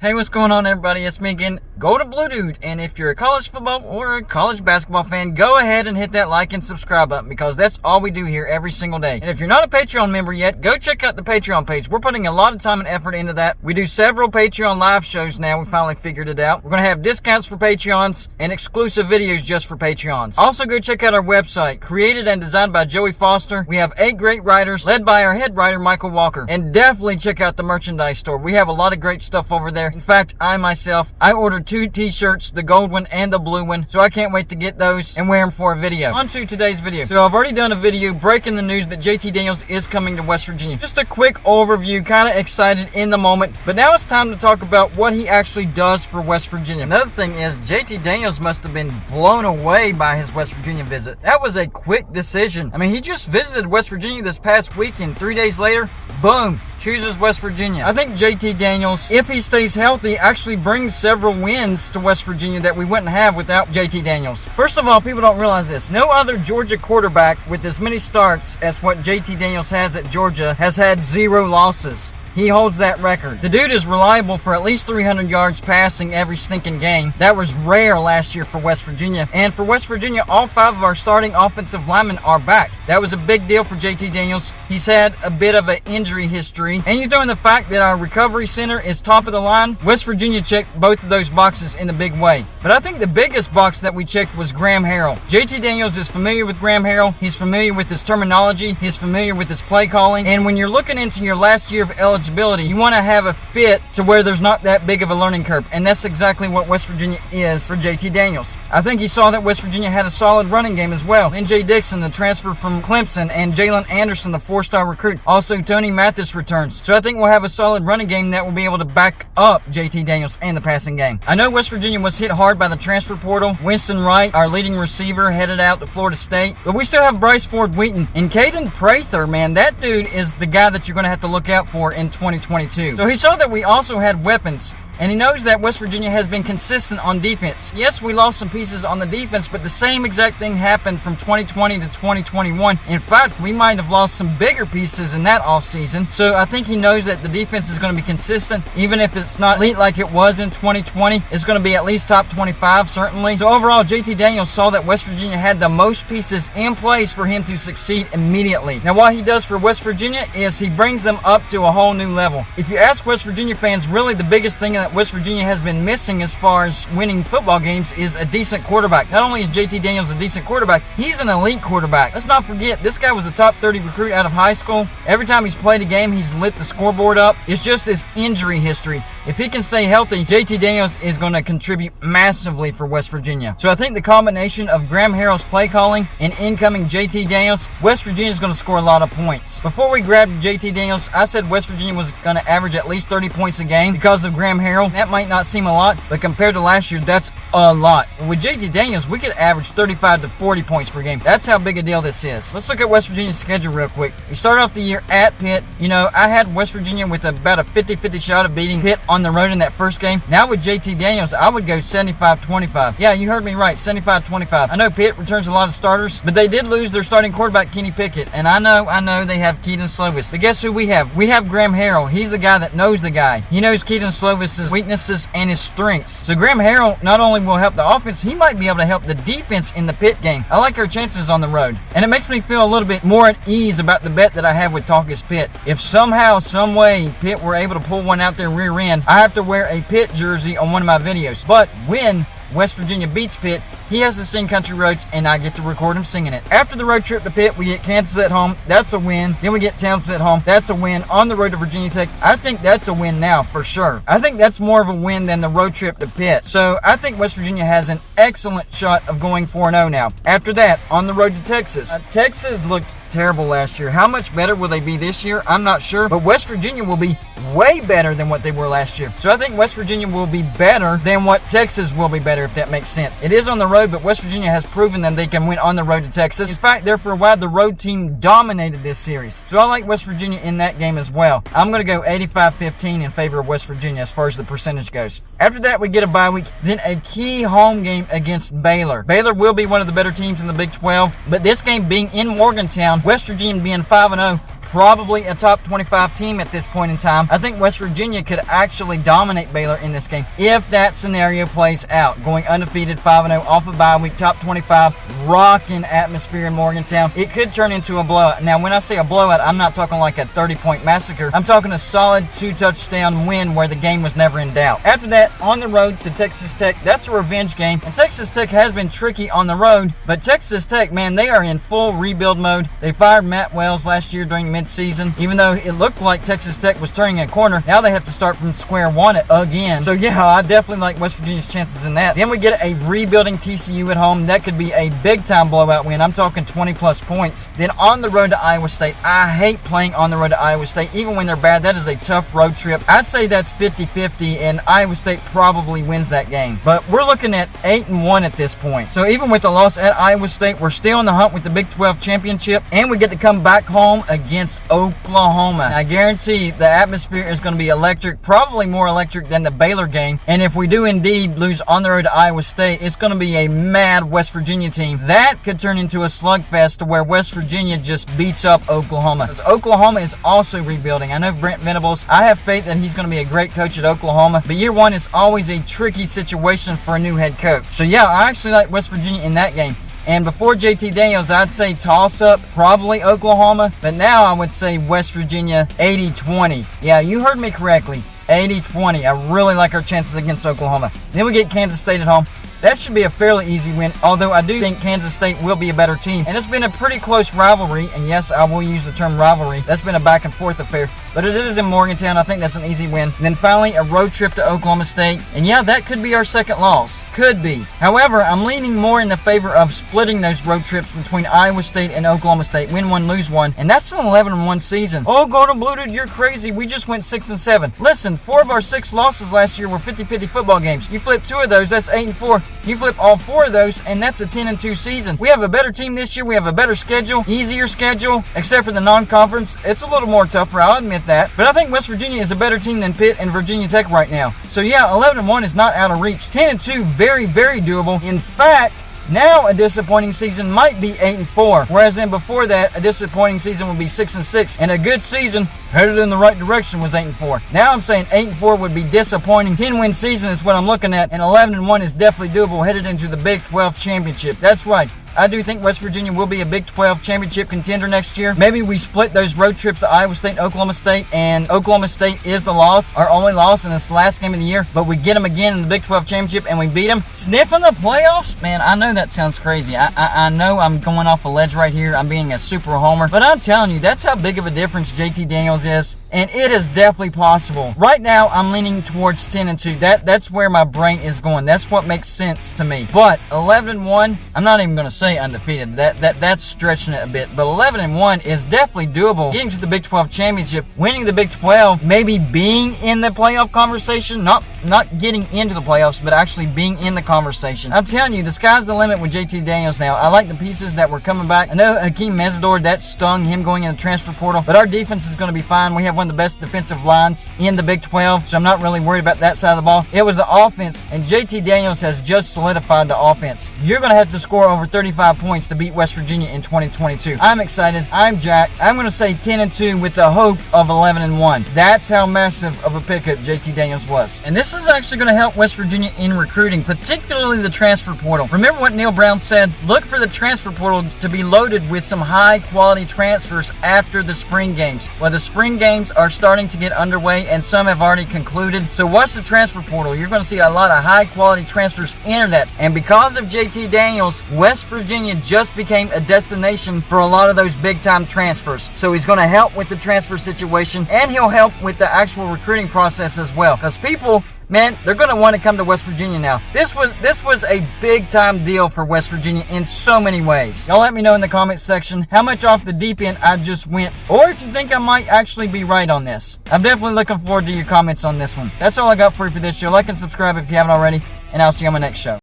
Hey, what's going on, everybody? It's me again, Golden Blue Dude. And if you're a college football or a college basketball fan, go ahead and hit that like and subscribe button because that's all we do here every single day. And if you're not a Patreon member yet, go check out the Patreon page. We're putting a lot of time and effort into that. We do several Patreon live shows now. We finally figured it out. We're going to have discounts for Patreons and exclusive videos just for Patreons. Also, go check out our website, created and designed by Joey Foster. We have 8 great writers led by our head writer, Michael Walker. And definitely check out the merchandise store. We have a lot of great stuff over there. In fact, I ordered 2 t-shirts, the gold one and the blue one, so I can't wait to get those and wear them for a video. On to today's video. So I've already done a video breaking the news that J.T.DANIELS is coming to West Virginia. Just a quick overview, kind of excited in the moment, but now it's time to talk about what he actually does for West Virginia. Another thing is J.T.DANIELS must have been blown away by his West Virginia visit. That was a quick decision. I mean, he just visited West Virginia this past week and 3 days later, boom, chooses West Virginia. I think J.T.DANIELS, if he stays healthy, actually brings several wins to West Virginia that we wouldn't have without J.T.DANIELS. First of all, people don't realize this. No other Georgia quarterback with as many starts as what J.T.DANIELS has at Georgia has had 0 losses. He holds that record. The dude is reliable for at least 300 yards passing every stinking game. That was rare last year for West Virginia. And for West Virginia, all 5 of our starting offensive linemen are back. That was a big deal for J.T.DANIELS. He's had a bit of an injury history. And you throw in the fact that our recovery center is top of the line. West Virginia checked both of those boxes in a big way. But I think the biggest box that we checked was Graham Harrell. J.T.DANIELS is familiar with Graham Harrell. He's familiar with his terminology. He's familiar with his play calling. And when you're looking into your last year of eligibility, you want to have a fit to where there's not that big of a learning curve, and that's exactly what West Virginia is for J.T.DANIELS. I think he saw that West Virginia had a solid running game as well. N.J. Dixon, the transfer from Clemson, and Jalen Anderson, the 4-star recruit. Also, Tony Mathis returns. So I think we'll have a solid running game that will be able to back up J.T.DANIELS and the passing game. I know West Virginia was hit hard by the transfer portal. Winston Wright, our leading receiver, headed out to Florida State, but we still have Bryce Ford-Wheaton. And Caden Prather, man, that dude is the guy that you're going to have to look out for in 2022. So he saw that we also had weapons. And he knows that West Virginia has been consistent on defense. Yes, we lost some pieces on the defense, but the same exact thing happened from 2020 to 2021. In fact, we might have lost some bigger pieces in that offseason. So I think he knows that the defense is going to be consistent. Even if it's not elite like it was in 2020, it's going to be at least top 25, certainly. So overall, J.T.DANIELS saw that West Virginia had the most pieces in place for him to succeed immediately. Now, what he does for West Virginia is he brings them up to a whole new level. If you ask West Virginia fans, really the biggest thing that West Virginia has been missing as far as winning football games is a decent quarterback. Not only is J.T.DANIELS a decent quarterback, he's an elite quarterback. Let's not forget, this guy was a top 30 recruit out of high school. Every time he's played a game, he's lit the scoreboard up. It's just his injury history. If he can stay healthy, J.T.DANIELS is going to contribute massively for West Virginia. So I think the combination of Graham Harrell's play calling and incoming J.T.DANIELS, West Virginia is going to score a lot of points. Before we grabbed J.T.DANIELS, I said West Virginia was going to average at least 30 points a game because of Graham Harrell. That might not seem a lot, but compared to last year, that's a lot. With J.T.DANIELS, we could average 35 to 40 points per game. That's how big a deal this is. Let's look at West Virginia's schedule real quick. We start off the year at Pitt. You know, I had West Virginia with about a 50-50 shot of beating Pitt on the road in that first game. Now with J.T.DANIELS, I would go 75-25. Yeah, you heard me right, 75-25. I know Pitt returns a lot of starters, but they did lose their starting quarterback, Kenny Pickett. And I know they have Keaton Slovis. But guess who we have? We have Graham Harrell. He's the guy that knows the guy. He knows Keaton Slovis' weaknesses and his strengths. So Graham Harrell not only will help the offense, he might be able to help the defense in the Pitt game. I like our chances on the road. And it makes me feel a little bit more at ease about the bet that I have with Talkis Pitt. If somehow, some way, Pitt were able to pull one out their rear end, I have to wear a Pitt jersey on one of my videos. But when West Virginia beats Pitt, he has to sing Country Roads, and I get to record him singing it. After the road trip to Pitt, we get Kansas at home. That's a win. Then we get Townsend at home. That's a win. On the road to Virginia Tech, I think that's a win now for sure. I think that's more of a win than the road trip to Pitt. So I think West Virginia has an excellent shot of going 4-0 now. After that, on the road to Texas. Texas looked terrible last year. How much better will they be this year? I'm not sure. But West Virginia will be way better than what they were last year. So I think West Virginia will be better than what Texas will be better, if that makes sense. It is on the road, but West Virginia has proven that they can win on the road to Texas. In fact, there for a while, the road team dominated this series. So I like West Virginia in that game as well. I'm going to go 85-15 in favor of West Virginia as far as the percentage goes. After that, we get a bye week, then a key home game against Baylor. Baylor will be one of the better teams in the Big 12, but this game being in Morgantown, West Virginia being 5-0, probably a top 25 team at this point in time. I think West Virginia could actually dominate Baylor in this game if that scenario plays out. Going undefeated 5-0 off a bye week, top 25, rocking atmosphere in Morgantown. It could turn into a blowout. Now, when I say a blowout, I'm not talking like a 30-point massacre. I'm talking a solid 2-touchdown win where the game was never in doubt. After that, on the road to Texas Tech, that's a revenge game. And Texas Tech has been tricky on the road, but Texas Tech, man, they are in full rebuild mode. They fired Matt Wells last year during midseason. Even though it looked like Texas Tech was turning a corner, now they have to start from square one again. So yeah, I definitely like West Virginia's chances in that. Then we get a rebuilding TCU at home. That could be a big-time blowout win. I'm talking 20-plus points. Then on the road to Iowa State. I hate playing on the road to Iowa State. Even when they're bad, that is a tough road trip. I'd say that's 50-50, and Iowa State probably wins that game. But we're looking at 8-1 at this point. So even with the loss at Iowa State, we're still in the hunt with the Big 12 championship, and we get to come back home against Oklahoma. I guarantee the atmosphere is going to be electric, probably more electric than the Baylor game. And if we do indeed lose on the road to Iowa State, it's going to be a mad West Virginia team. That could turn into a slugfest to where West Virginia just beats up Oklahoma. Because Oklahoma is also rebuilding. I know Brent Venables, I have faith that he's going to be a great coach at Oklahoma, but year one is always a tricky situation for a new head coach. So yeah, I actually like West Virginia in that game. And before J.T.DANIELS, I'd say toss-up, probably Oklahoma. But now I would say West Virginia 80-20. Yeah, you heard me correctly. 80-20. I really like our chances against Oklahoma. Then we get Kansas State at home. That should be a fairly easy win, although I do think Kansas State will be a better team. And it's been a pretty close rivalry, and yes, I will use the term rivalry. That's been a back-and-forth affair. But it is in Morgantown. I think that's an easy win. And then finally, a road trip to Oklahoma State. And yeah, that could be our second loss. Could be. However, I'm leaning more in the favor of splitting those road trips between Iowa State and Oklahoma State. Win one, lose one. And that's an 11-1 season. Oh, Golden Blue Dude, you're crazy. We just went 6-7. Listen, 4 of our 6 losses last year were 50-50 football games. You flip 2 of those, that's 8-4. You flip all 4 of those, and that's a 10-2 season. We have a better team this year. We have a better schedule, easier schedule, except for the non-conference. It's a little more tougher, I'll admit that. But I think West Virginia is a better team than Pitt and Virginia Tech right now. So yeah, 11-1 is not out of reach. 10-2, very, very doable. In fact, now a disappointing season might be 8-4, whereas then before that, a disappointing season would be 6-6, and a good season headed in the right direction was 8-4. Now I'm saying 8-4 would be disappointing. 10-win season is what I'm looking at, and 11-1 is definitely doable headed into the Big 12 championship. That's right. I do think West Virginia will be a Big 12 championship contender next year. Maybe we split those road trips to Iowa State and Oklahoma State, and Oklahoma State is the loss, our only loss in this last game of the year, but we get them again in the Big 12 championship and we beat them. Sniffing the playoffs? Man, I know that sounds crazy. I know I'm going off a ledge right here. I'm being a super homer, but I'm telling you, that's how big of a difference J.T.DANIELS is, and it is definitely possible. Right now, I'm leaning towards 10-2. That's where my brain is going. That's what makes sense to me. But 11-1, I'm not even going to say undefeated. That's stretching it a bit. But 11-1 is definitely doable. Getting to the Big 12 championship, winning the Big 12, maybe being in the playoff conversation, not getting into the playoffs, but actually being in the conversation. I'm telling you, the sky's the limit with J.T.DANIELS now. I like the pieces that were coming back. I know Hakeem Mesidor, that stung him going in the transfer portal, but our defense is going to be fine. We have one of the best defensive lines in the Big 12, so I'm not really worried about that side of the ball. It was the offense, and J.T.DANIELS has just solidified the offense. You're going to have to score over 35 points to beat West Virginia in 2022. I'm excited. I'm jacked. I'm going to say 10-2 with the hope of 11-1. That's how massive of a pickup J.T.DANIELS was. And this is actually going to help West Virginia in recruiting, particularly the transfer portal. Remember what Neil Brown said? Look for the transfer portal to be loaded with some high-quality transfers after the spring games. Well, the spring games are starting to get underway, and some have already concluded. So watch the transfer portal. You're going to see a lot of high-quality transfers enter that. And because of J.T.DANIELS, West Virginia just became a destination for a lot of those big-time transfers. So he's going to help with the transfer situation, and he'll help with the actual recruiting process as well. Because people, man, they're going to want to come to West Virginia now. This was a big-time deal for West Virginia in so many ways. Y'all let me know in the comments section how much off the deep end I just went, or if you think I might actually be right on this. I'm definitely looking forward to your comments on this one. That's all I got for you for this show. Like and subscribe if you haven't already, and I'll see you on my next show.